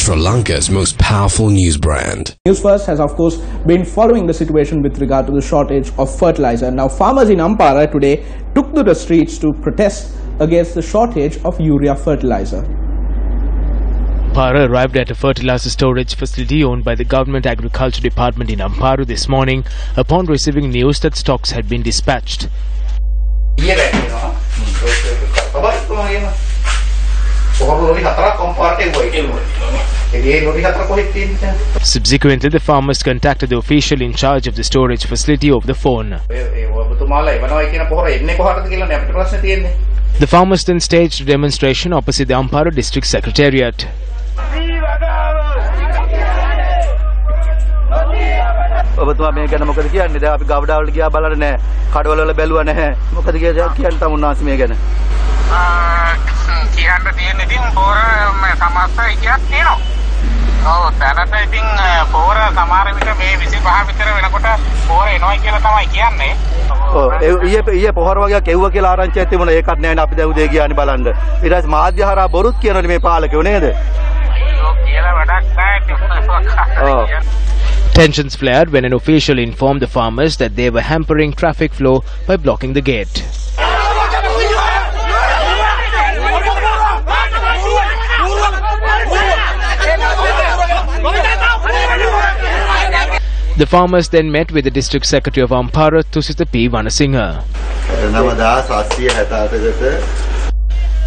Sri Lanka's most powerful news brand. Newsfirst has of course been following the situation with regard to the shortage of fertilizer. Now farmers in Ampara today took to the streets to protest against the shortage of urea fertilizer. Ampara arrived at a fertilizer storage facility owned by the Government Agriculture Department in Ampara this morning upon receiving news that stocks had been dispatched. Subsequently, the farmers contacted the official in charge of the storage facility over the phone. The farmers then staged a demonstration opposite the Ampara District Secretariat. ඔබතුමා මේ ගැන මොකද කියන්නේ? දැන් අපි ගවඩාවල ගියා බලන්න නැහැ. කඩවල වල බැලුවා නැහැ. මොකද කියන්නේ තමුන්නාස් මේ ගැන? කියන්න තියෙන්නේ ඉතින් පොර සමස්ත ඉතිහාස තියෙනවා. ඔව් දැනට ඉතින් පොර සමහර විට මේ 25 විතර වෙනකොට පොර එනවා කියලා තමයි කියන්නේ. ඔව් ඊයේ පොහොර වගේ කෙව්වා කියලා ආරංචියක් තිබුණා. ඒකත් නැහැ නේ අපි දැන් උදේ ගියානේ බලන්න. ඊට පස්සේ මාධ්‍ය හරහා බොරුත් කියනවනේ මේ පාලකයෝ නේද? අයියෝ කියලා වැඩක් නැහැ. Tensions flared when an official informed the farmers that they were hampering traffic flow by blocking the gate. The farmers then met with the District Secretary of Ampara, Tusita P. Vanasinghe.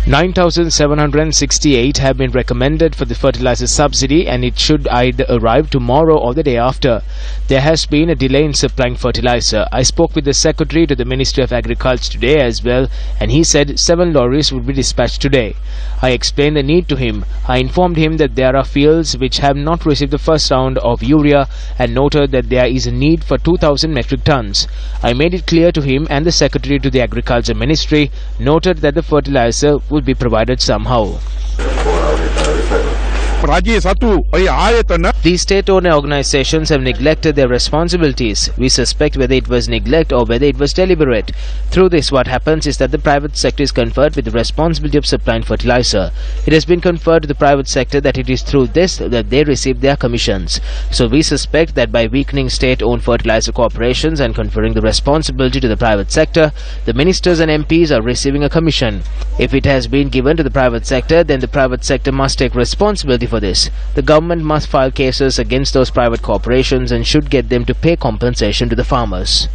9,768 have been recommended for the fertilizer subsidy, and it should either arrive tomorrow or the day after. There has been a delay in supplying fertilizer. I spoke with the Secretary to the Ministry of Agriculture today as well, and he said 7 lorries would be dispatched today. I explained the need to him. I informed him that there are fields which have not received the first round of urea and noted that there is a need for 2,000 metric tons. I made it clear to him and the Secretary to the Agriculture Ministry noted that the fertilizer would be provided somehow. These state-owned organizations have neglected their responsibilities. We suspect whether it was neglect or whether it was deliberate. Through this, what happens is that the private sector is conferred with the responsibility of supplying fertilizer. It has been conferred to the private sector that it is through this that they receive their commissions. So we suspect that by weakening state-owned fertilizer corporations and conferring the responsibility to the private sector, the ministers and MPs are receiving a commission. If it has been given to the private sector, then the private sector must take responsibility for this. The government must file cases against those private corporations and should get them to pay compensation to the farmers.